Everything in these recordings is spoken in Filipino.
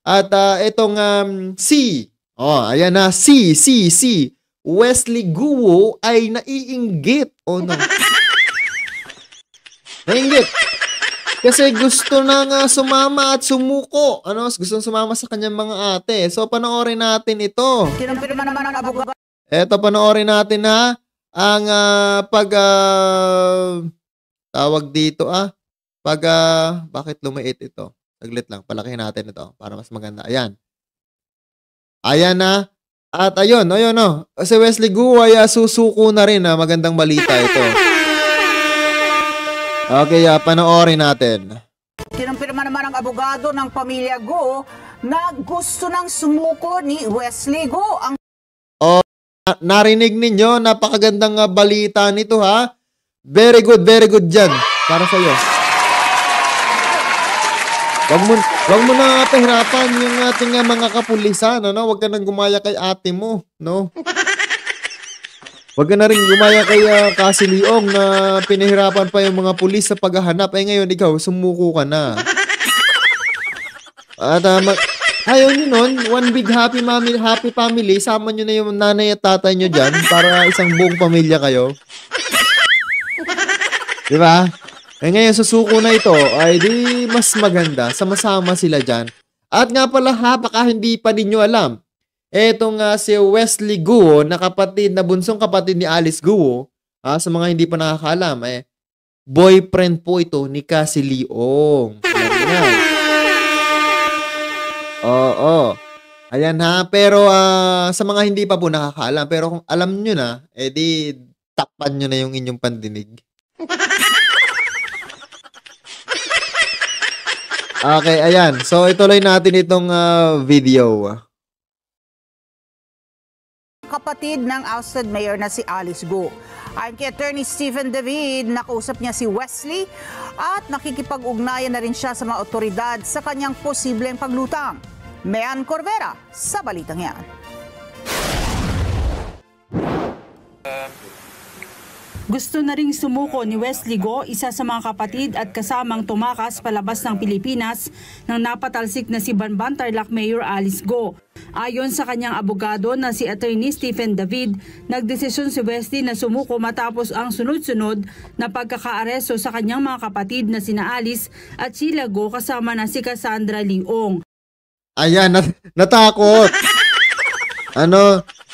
At itong C. Oh, ayan na. C. Wesley Guo ay naiinggit. Oh no. Naiinggit. Kasi gusto na nga sumama at sumuko. Ano? Gusto sumama sa kanyang mga ate. So, panoorin natin ito. Kinumpirma naman ang abogado. Eto, panoorin natin ha. Ang tawag dito bakit lumiit ito? Saglit lang, palakihin natin ito para mas maganda. Ayan. Ayan na. At ayun, no. Si Wesley Guo ay susuko na rin. Magandang balita ito. Okay, panoorin natin. Kinumpirma naman ang abogado ng pamilya Guo na gusto nang sumuko ni Wesley Guo. Narinig ninyo, napakagandang balita nito ha. Very good dyan. Para sa iyo. Wag mo na pahirapan yung ating mga kapulisan, ano? Wag ka nang gumaya kay ate mo, no? Wag ka na rin gumaya kay Cassie Leong na pinahirapan pa yung mga pulis sa paghahanap. Ngayon ikaw, sumuko ka na. At ayaw nyo nun, one big happy family, sama nyo na yung nanay at tatay nyo dyan para isang buong pamilya kayo. Diba? Ngayon, susuko na ito, ay di mas maganda, sama-sama sila dyan. At nga pala baka hindi pa ninyo alam, etong si Wesley Guo, na bunsong kapatid ni Alice Guo, sa mga hindi pa nakakaalam, boyfriend po ito ni Cassie Leong. Oo. Ayan ha, pero sa mga hindi pa po nakakaalam, pero kung alam nyo na, di takpan nyo na yung inyong pandinig. Okay, ayan. So, ituloy natin itong video. Kapatid ng ousted mayor na si Alice Guo. Ayon kay Attorney Stephen David, nakausap niya si Wesley at nakikipag-ugnayan na rin siya sa mga otoridad sa kanyang posibleng paglutang. Mean Corvera sa balitang yan. Gusto na ring sumuko ni Wesley Guo, isa sa mga kapatid at kasamang tumakas palabas ng Pilipinas nang napatalsik na si Banban Tarlac Mayor Alice Guo. Ayon sa kanyang abogado na si Attorney Stephen David, nagdesisyon si Wesley na sumuko matapos ang sunod-sunod na pagkakaaresto sa kanyang mga kapatid na sina Alice at Sheila Guo kasama na si Cassandra Leong. Ayan, natakot.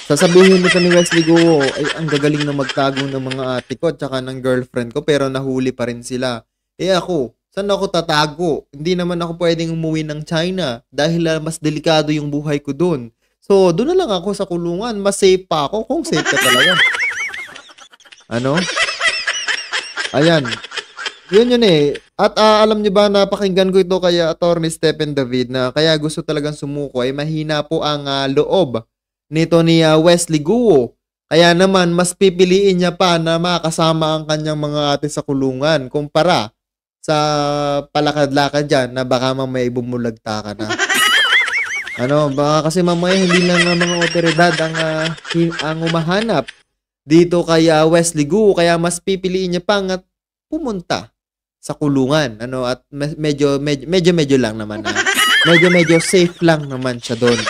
Sasabihin nito ni Wesley Guo, ay ang gagaling na magtago ng mga ate ko at saka ng girlfriend ko pero nahuli pa rin sila. Ako, saan ako tatago? Hindi naman ako pwedeng umuwi ng China dahil mas delikado yung buhay ko dun. So, doon na lang ako sa kulungan. Mas safe pa ako kung safe ka talaga. Ayan. Yun At alam nyo ba, napakinggan ko ito kay Attorney Stephen David na kaya gusto talagang sumuko ay mahina po ang loob nito ni Wesley Guo. Kaya naman, mas pipiliin niya pa na makasama ang kanyang mga ate sa kulungan kumpara sa palakad-lakad dyan na baka mamaya bumulagta ka na. Baka kasi mamaya hindi lang mga otoridad ang umahanap dito kay Wesley Guo. Kaya mas pipiliin niya pang pumunta sa kulungan. At medyo lang naman. Medyo safe lang naman siya doon.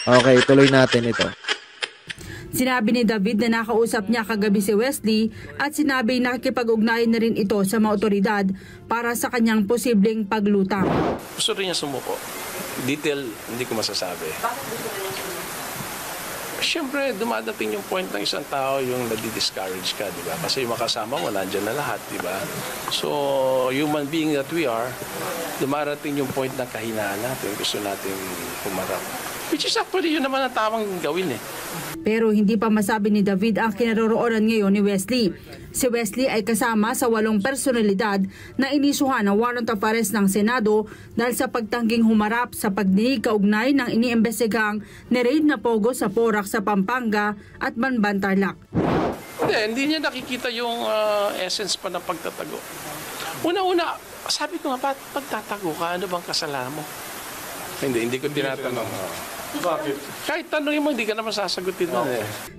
Okay, tuloy natin ito. Sinabi ni David na nakausap niya kagabi si Wesley at sinabi nakikipag-ugnayan na rin ito sa mga otoridad para sa kanyang posibleng paglutang. Gusto rin niya sumuko. Detail, hindi ko masasabi. Siyempre, dumadating yung point ng isang tao yung nadi-discourage ka, di ba? Kasi yung makasama mo, nandyan na lahat, di ba? So, human being that we are, dumarating yung point ng kahinaan natin. Gusto natin pumarap. Which is actually yun naman ang tamang gawin Pero hindi pa masabi ni David ang kinaroroonan ngayon ni Wesley. Si Wesley ay kasama sa 8 personalidad na inisuhan ng warrant of arrest ng Senado dahil sa pagtangging humarap sa pagdinig kaugnay ng iniimbestigang ni-raid na pogo sa Porac sa Pampanga at Banban Tarlac. Hindi niya nakikita yung essence pa ng pagtatago. Una-una, sabi ko nga, pagtatago ka, ano bang kasalanan mo? Hindi ko tinatanong. Bakit? Kahit tanongin mo, hindi ka naman sasagutin mo.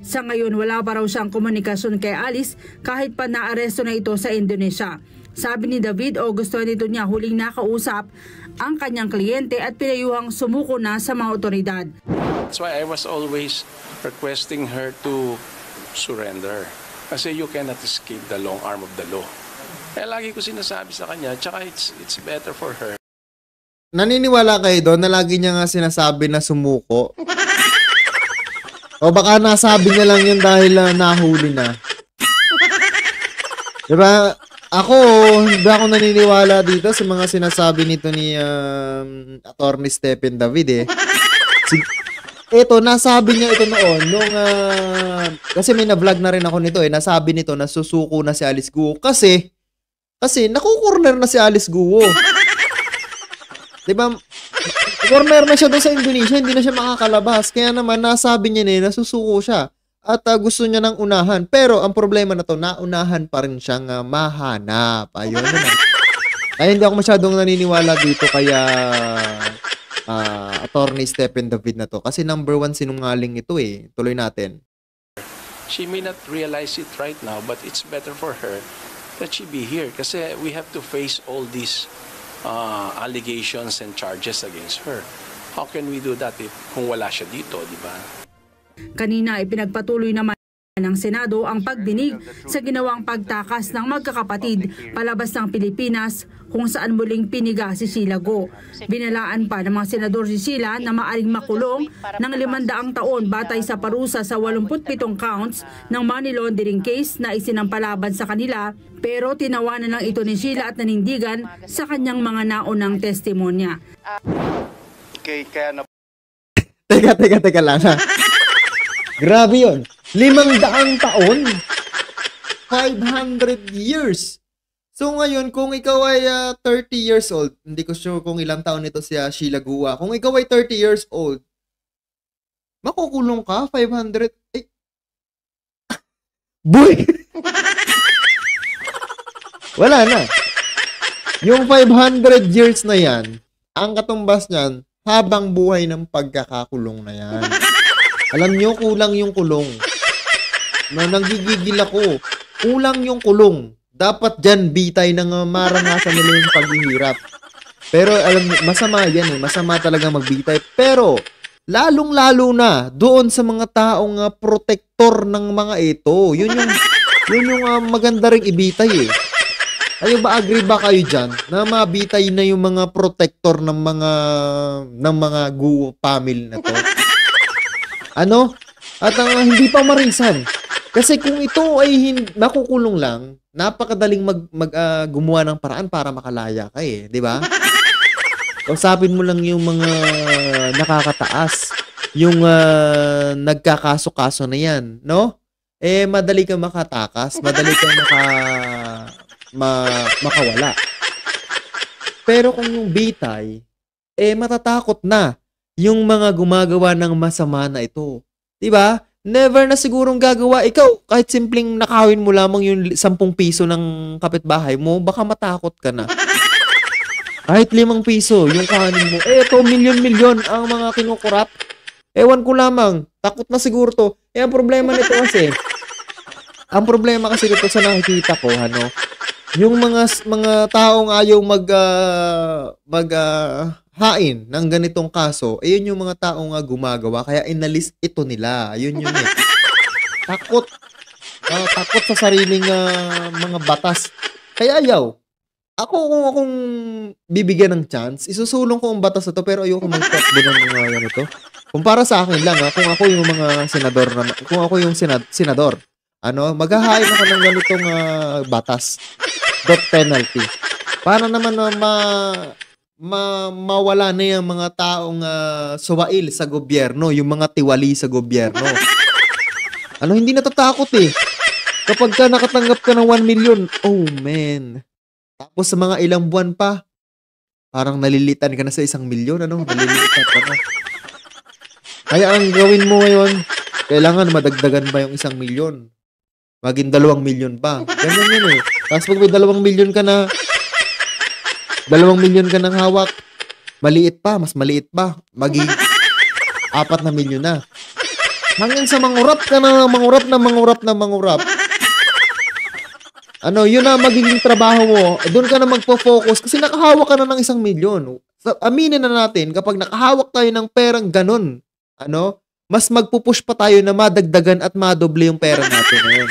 Sa ngayon, wala pa raw siyang komunikasyon kay Alice kahit pa naaresto na ito sa Indonesia. Sabi ni David, gusto nito niya huling nakausap ang kanyang kliyente at pinayuhang sumuko na sa mga otoridad. That's why I was always requesting her to surrender. Kasi you cannot escape the long arm of the law. Kaya lagi ko sinasabi sa kanya, tsaka it's better for her. Naniniwala kayo doon na lagi niya nga sinasabi na sumuko? O baka nasabi niya lang yun dahil nahuli na? Diba? Ako, hindi ako naniniwala dito sa mga sinasabi nito ni Attorney Stephen David eh. Ito, nasabi niya ito noon nung kasi may na-vlog na rin ako nito eh. Nasabi nito na susuko na si Alice Guo kasi nakukorner na si Alice Guo. Diba? Corner na siya doon sa Indonesia, hindi na siya makakalabas. Kaya naman, nasabi niya na nasusuko siya. At gusto niya nang unahan. Pero ang problema na to, naunahan pa rin siyang mahanap. Ayun naman. Ay, hindi ako masyadong naniniwala dito kaya Attorney Stephen David na to. Kasi number 1 sinungaling ito eh. Tuloy natin. She may not realize it right now, but it's better for her that she be here. Kasi we have to face all these allegations and charges against her. How can we do that kung wala siya dito, di ba? Kanina ay pinagpatuloy naman ng Senado ang pagdinig sa ginawang pagtakas ng magkakapatid palabas ng Pilipinas kung saan muling piniga si Sheila Guo. Binalaan pa ng mga senador si Sheila na maaring makulong ng 500 taon batay sa parusa sa 87 counts ng money laundering case na isinampalaban sa kanila, pero tinawanan lang ito ni Sheila at nanindigan sa kanyang mga naunang testimonya. Teka lang ha. Grabe yun. 500 taon. 500 years. So ngayon, kung ikaw ay 30 years old, hindi ko sure kung ilang taon nito si Sheila Guo. Kung ikaw ay 30 years old, makukulong ka? 500? Ay. Boy! Wala na. Yung 500 years na yan, ang katumbas niyan, habang buhay ng pagkakakulong na yan. Alam nyo, kulang yung kulong. Nanggigigil ako. Kulang yung kulong. Dapat dyan, bitay ng maranasan nila yung paghihirap. Pero alam nyo, masama yan eh. Masama talaga magbitay. Pero, lalong-lalo na, doon sa mga taong protector ng mga ito. Yun yung maganda ring ibitay eh. Kayo ba, agree ba kayo dyan na mabitay na yung mga protector ng mga Guo family na to? Ano? At hindi pa marisan. Kasi kung ito ay makukulong lang, napakadaling gumawa ng paraan para makalaya ka eh. Di ba? Usapin mo lang yung mga nakakataas. Yung nagkakaso-kaso na yan. No? Eh, madali kang makatakas. Madali kang makawala. Pero kung yung bitay, eh matatakot na yung mga gumagawa ng masama na ito. Diba? Never na sigurong gagawa. Ikaw, kahit simpleng nakawin mo lamang yung 10 piso ng kapitbahay mo, baka matakot ka na. Kahit 5 piso, yung kahanin mo, ito, milyon-milyon ang mga kinukurap. Ewan ko lamang, takot na siguro to. Ang problema nito kasi, sa nakikita ko, yung mga taong ayaw hain ng ganitong kaso, ayun yung mga taong gumagawa, kaya inalis ito nila. Yun eh. Takot sa sariling mga batas. Kaya ayaw. Kung akong bibigyan ng chance, isusulong ko ang batas na to, pero ayoko mag-takbo ng mga ganito. Kung para sa akin lang, kung ako yung mga senador, kung ako yung senador, maghahain ako ng ganitong batas. Death penalty. Para naman mawala na yung mga taong suwail sa gobyerno, yung mga tiwali sa gobyerno. Hindi natatakot eh. Kapag ka nakatanggap ka ng 1 million, oh man. Tapos sa mga ilang buwan pa, parang nalilitan ka na sa 1 milyon, nalilitan ka na. Kaya ang gawin mo ngayon, kailangan madagdagan ba yung 1 milyon? Maging 2 milyon pa. Ganyan yun eh. Tapos pag may 2 milyon ka na, 2 milyon ka ng hawak, maliit pa, mas maliit pa. Maging 4 na milyon na. Hanggang sa mangurap ka na, mangurap. yun na magiging trabaho mo. Doon ka na magpo-focus kasi nakahawak ka na ng 1,000,000. Aminin na natin, kapag nakahawak tayo ng perang ganun, mas magpupush pa tayo na madagdagan at madoble yung pera natin ngayon.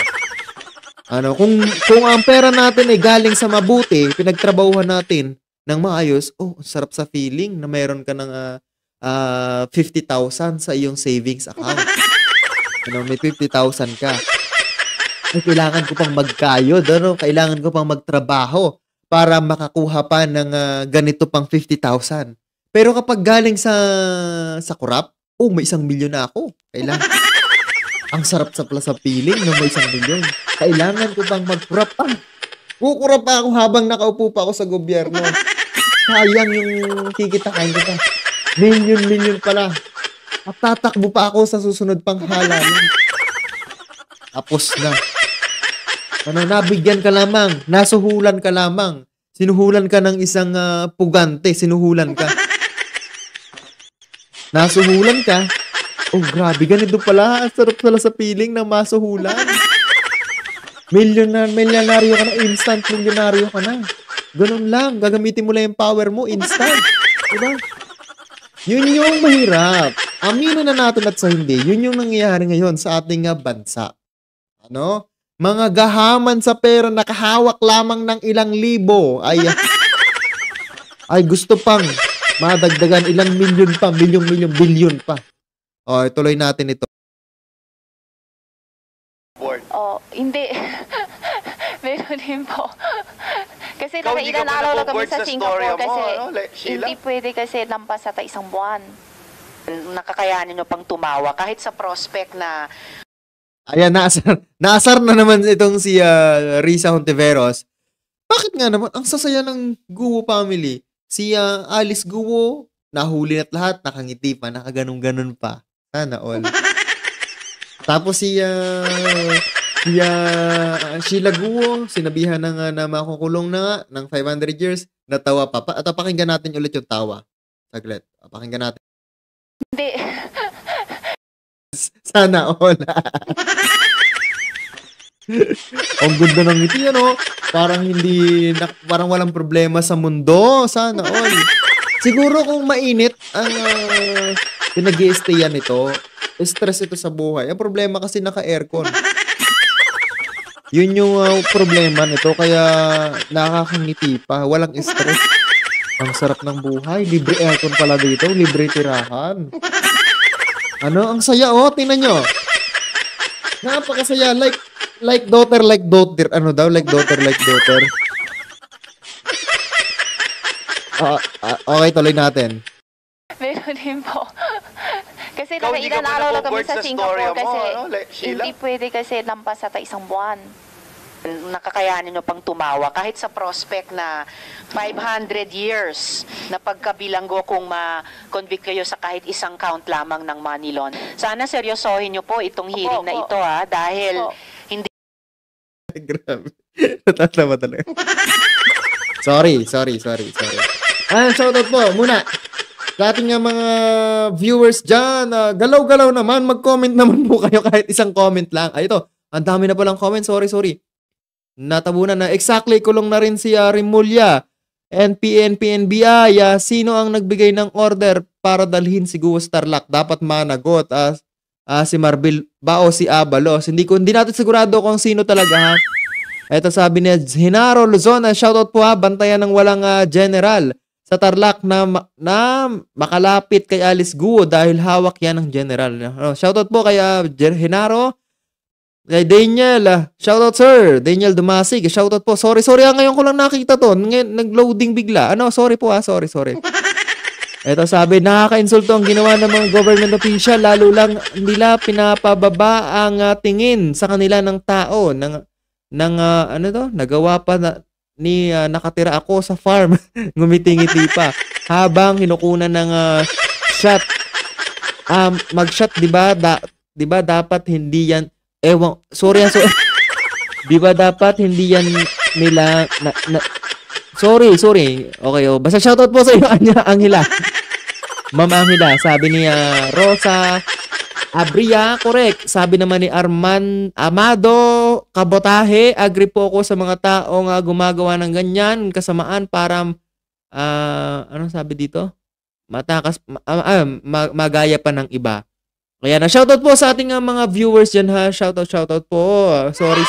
Kung ang pera natin ay galing sa mabuti, pinagtrabahuhan natin ng maayos, sarap sa feeling na meron ka ng 50,000 sa iyong savings account. May 50,000 ka. Ay, kailangan ko pang magkayod, kailangan ko pang magtrabaho para makakuha pa ng ganito pang 50,000. Pero kapag galing sa kurap, may 1,000,000 na ako. Kailangan. Ang sarap sa feeling na may 1,000,000. Kailangan ko pang mag-kurap pa. Kukurap pa ako habang nakaupo pa ako sa gobyerno. Sayang yung kikitain ko pa. Milyon pala. At tatakbo pa ako sa susunod pang halalan. Tapos na. Nabigyan ka lamang, nasuhulan ka lamang. Sinuhulan ka ng isang pugante, sinuhulan ka. Nasuhulan ka. Grabe, ganito pala. Ang sarap pala sa feeling na masuhulan. Milyonaryo ka na, instant milyonaryo ka na. Ganun lang, gagamitin mo lang yung power mo, instant. Diba? Yun yung mahirap. Aminin na natin at sa hindi, yun yung nangyayari ngayon sa ating bansa. Mga gahaman sa pera, nakahawak lamang ng ilang libo, ay gusto pang madagdagan ilang milyon pa, bilyon pa. Tuloy natin ito. Hindi. Meron din po. Kasi nakailan araw lang kami sa Singapore kasi hindi pwede kasi lampas sa isang buwan. Nakakayanin nyo pang tumawa kahit sa prospect na ayan, naasar na naman itong si Risa Hontiveros. Bakit nga naman? Ang sasaya ng Guo family. Si Alice Guo, nahuli at lahat, nakangiti pa, nakaganong-ganon pa. Sana all. Tapos si Sheila Guo, sinabihan na nga na makukulong na nga ng 500 years, natawa pa. At pakinggan natin ulit yung tawa. Saglit, pakinggan natin. hindi. Sana all. Ang ganda ng ngiti, parang walang problema sa mundo. Sana all. Siguro kung mainit ang pinag-i-stayan nito, stress ito sa buhay. Ang problema kasi naka-aircon. Yun yung problema nito, kaya nakakangiti pa. Walang stress. Ang sarap ng buhay. Libre aircon pala dito. Libre tirahan. Ang saya, tingnan nyo. Napakasaya. Like daughter. Like daughter. Okay, tuloy natin. Meron din po. Kasi nakailan araw lang kami sa Singapore kasi hindi pwede kasi lampas sa isang buwan. Nakakayanin nyo pang tumawa kahit sa prospect na 500 years na pagkabilanggo kung ma-convict kayo sa kahit isang count lamang ng money laundering. Sana seryosohin nyo po itong hearing na ito dahil hindi. Grabe. Natatawa talaga. Sorry. Shoutout po muna sa ating mga viewers dyan. Galaw-galaw naman. Mag-comment naman po kayo kahit isang comment lang. Ito. Ang dami na palang comment. Sorry. Natabunan na. Exactly, kulong na rin si Rimulya. NPN, PNBI. Sino ang nagbigay ng order para dalhin si Guo Starlac? Dapat managot. Si Marbil ba o si Abalos? Hindi natin sigurado kung sino talaga. Ito sabi ni Hinaro Luzon. Shoutout po bantayan ng walang general sa Tarlac na makalapit kay Alice Guo dahil hawak yan ng general. Shoutout po kay Hinaro. Kay Daniel, shoutout sir. Daniel Dumasig, shoutout po. Sorry, ngayon ko lang nakita to. Nag-loading bigla. Sorry po sorry. Ito sabi, nakaka-insulto ang ginawa ng mga government official, lalo lang nila pinapababa ang tingin sa kanila ng tao. Nagawa pa ni nakatira ako sa farm. Ngumiti-ngiti pa. Habang hinukunan ng shot. Mag-shot, di ba dapat hindi yan sorry. Di ba dapat hindi yan nila sorry. Okay, basta shoutout po sa iyo, Angela. Ma'am Angela, sabi ni Rosa Abria, correct. Sabi naman ni Arman Amado, po, kabotahe, agree po ako sa mga taong gumagawa ng ganyan, kasamaan para, anong sabi dito? Magaya pa ng iba. Kaya na, shoutout po sa ating mga viewers dyan ha. Shoutout po. Sorry.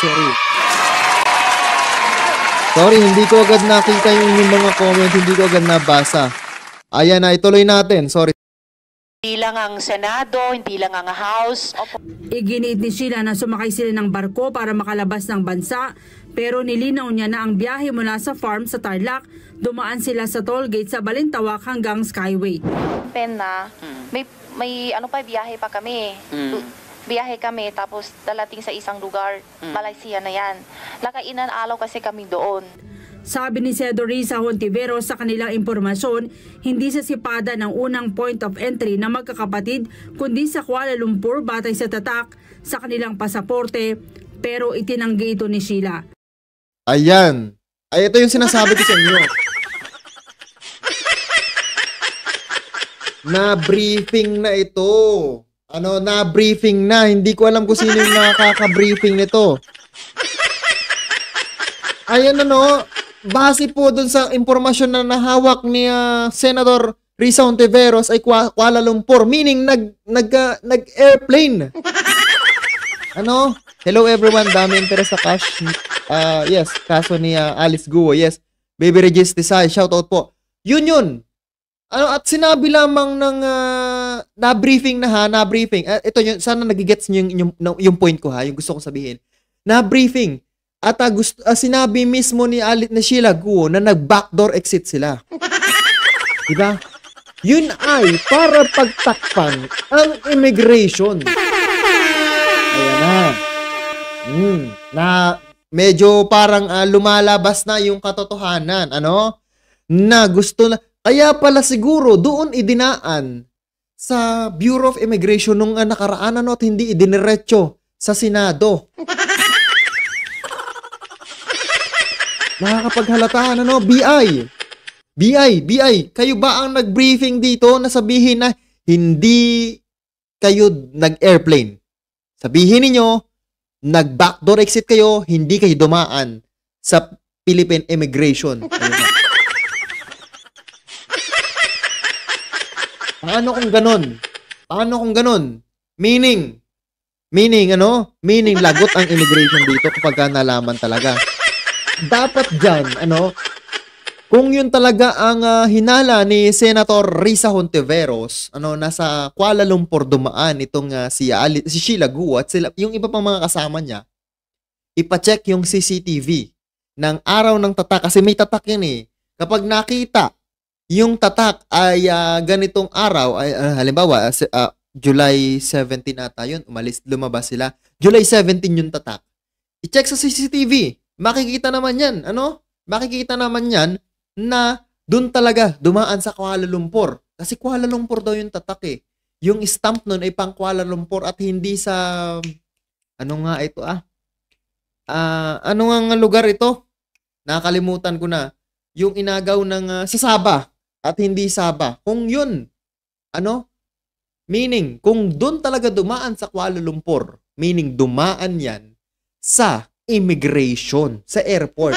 Sorry, hindi ko agad nakita yung inyong mga comment, hindi ko agad nabasa. Ayan na, ituloy natin. Sorry. Hindi lang ang Senado, hindi lang ang House. Iginiit ni Sheila na sumakay sila ng barko para makalabas ng bansa, pero nilinaw niya na ang biyahe mula sa farm sa Tarlac, dumaan sila sa tollgate sa Balintawak hanggang Skyway. Na may ano pa, biyahe pa kami. Biyahe kami, tapos dalating sa isang lugar, Malaysia na yan. Nakainan alaw kasi kami doon. Sabi ni Senador Risa Hontiveros sa kanilang impormasyon, hindi sa sipada ng unang point of entry na magkakapatid, kundi sa Kuala Lumpur batay sa tatak sa kanilang pasaporte, pero itinanggi ito ni Sheila. Ayan. Ay, ito yung sinasabi ko sa inyo. Na-briefing na ito. Na-briefing na. Hindi ko alam kung sino yung nakaka-briefing nito. Ayan base po dun sa impormasyon na nahawak ni Senator Risa Hontiveros ay Kuala Lumpur, meaning nag-airplane. Hello everyone, dami interest sa cash. Yes, kaso ni Alice Guo. Yes, Baby Regis Tisay, shoutout po. Yun. At sinabi lamang ng na-briefing na na-briefing. Ito yun, sana nagigets niyo yung point ko yung gusto kong sabihin. Na-briefing. At sinabi mismo ni Sheila Guo na nag-backdoor exit sila. Diba? Yun ay para pagtakpan ang immigration. Ayan na medyo parang lumalabas na yung katotohanan. Na gusto na. Kaya pala siguro doon idinaan sa Bureau of Immigration nung nakaraan at hindi idiniretso sa Senado. Nakakapaghalata BI, kayo ba ang nag-briefing dito na sabihin na hindi kayo nag-airplane? Sabihin niyo nag-backdoor exit kayo, hindi kayo dumaan sa Philippine Immigration. Paano kung ganon? Meaning lagot ang immigration dito kapag nalaman talaga. Dapat dyan, kung yun talaga ang hinala ni Senator Risa Hontiveros, nasa Kuala Lumpur dumaan itong si Sheila Guo at yung iba pang mga kasama niya, ipacheck yung CCTV ng araw ng tatak kasi may tatak yan eh. Kapag nakita yung tatak ay ganitong araw, ay, halimbawa, July 17 ata yun, lumabas sila. July 17 yung tatak. I-check sa CCTV. Makikita naman yan, Makikita naman yan na dun talaga dumaan sa Kuala Lumpur. Kasi Kuala Lumpur daw yung tatak eh. Yung stamp nun ay pang Kuala Lumpur at hindi sa, ano nga ito ano nga lugar ito? Nakalimutan ko na. Yung inagaw ng, sa Sabah at hindi Sabah. Kung yun, meaning, kung dun talaga dumaan sa Kuala Lumpur, meaning dumaan yan sa immigration sa airport.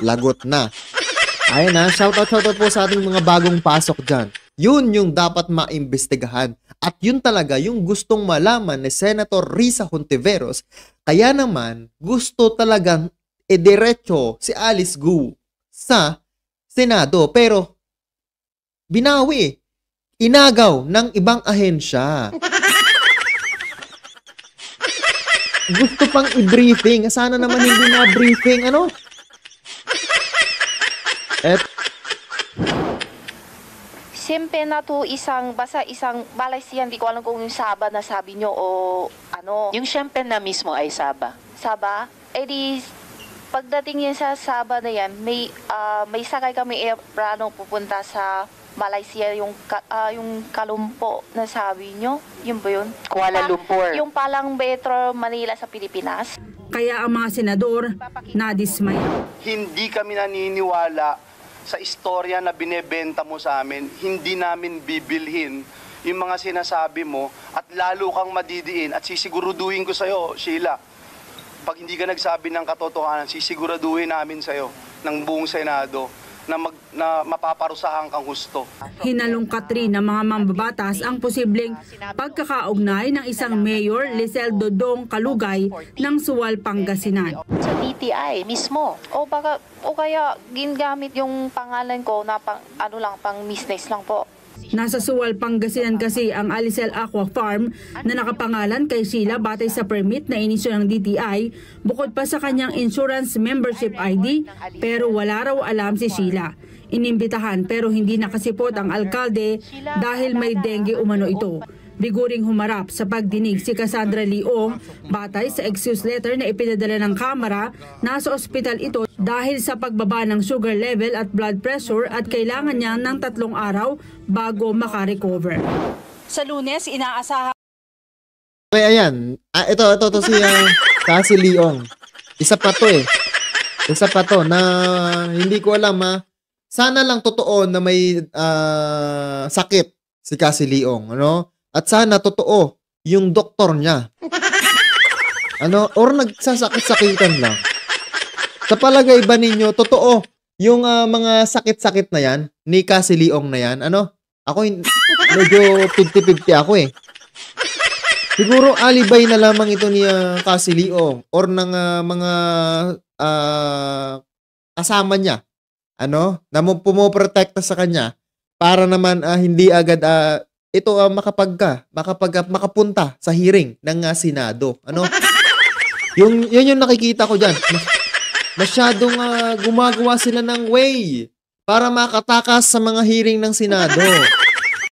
Lagot na. Ayun na, shoutout po sa ating mga bagong pasok dyan. Yun yung dapat maimbestigahan. At yun talaga yung gustong malaman ni Senator Risa Hontiveros. Kaya naman, gusto talagang diretso si Alice Guo sa Senado. Pero, binawi. Inagaw ng ibang ahensya. Gusto pang i-briefing. Sana naman hindi na briefing. Siyempre na to isang Malaysia, hindi ko alam kung yung Sabah na sabi nyo o ano. Yung siyempre na mismo ay Sabah. Sabah? Di, pagdating yan sa Sabah na yan, may sakay kami aeroplano pupunta sa Malaysia, yung Kalumpo na sabi nyo. Yun ba yun? Kuala Lumpur. Yung palang Metro Manila sa Pilipinas. Kaya ang mga senador nadismay. Hindi kami naniniwala sa istorya na binebenta mo sa amin. Hindi namin bibilhin yung mga sinasabi mo at lalo kang madidiin at sisiguruduhin ko sa'yo, Sheila. Pag hindi ka nagsabi ng katotohanan, sisiguraduhin namin sa'yo ng buong Senado na mapaparusahan kang husto. Hinalungkat rin ng mga mambabatas ang posibleng pagkakaugnay ng isang mayor, Lisel Dodong Kalugay, ng Suwal, Pangasinan. Sa DTI mismo. O kaya gingamit yung pangalan ko na pang business lang po. Nasa Suwal, Pangasinan kasi ang Alisel Aqua Farm na nakapangalan kay Sheila batay sa permit na inisyo ng DTI bukod pa sa kanyang insurance membership ID, pero wala raw alam si Sheila. Inimbitahan pero hindi nakasipot ang alkalde dahil may dengue umano ito. Biguring humarap sa pagdinig si Cassandra Leong batay sa excuse letter na ipinadala ng Kamara. Nasa ospital ito dahil sa pagbaba ng sugar level at blood pressure at kailangan niya ng 3 araw bago makarecover. Sa Lunes, inaasahan. Okay, ayan. Ito si Cassie Leong. Isa pa to eh. Isa pa to na hindi ko alam Sana lang totoo na may sakit si Cassie Leong, ano? At sana totoo yung doktor niya. Or nagsasakit-sakitan lang. Sa palagay ba ninyo, totoo yung mga sakit-sakit na yan, ni Cassie Leong na yan? Ako medyo 50-50 ako eh. Siguro alibay na lamang ito ni Cassie Leong or ng mga kasama niya. Na pumoprotekta sa kanya para naman hindi agad ito makapunta sa hearing ng Senado. Yun yung nakikita ko diyan. Masyadong gumagawa sila ng way para makatakas sa mga hearing ng Senado.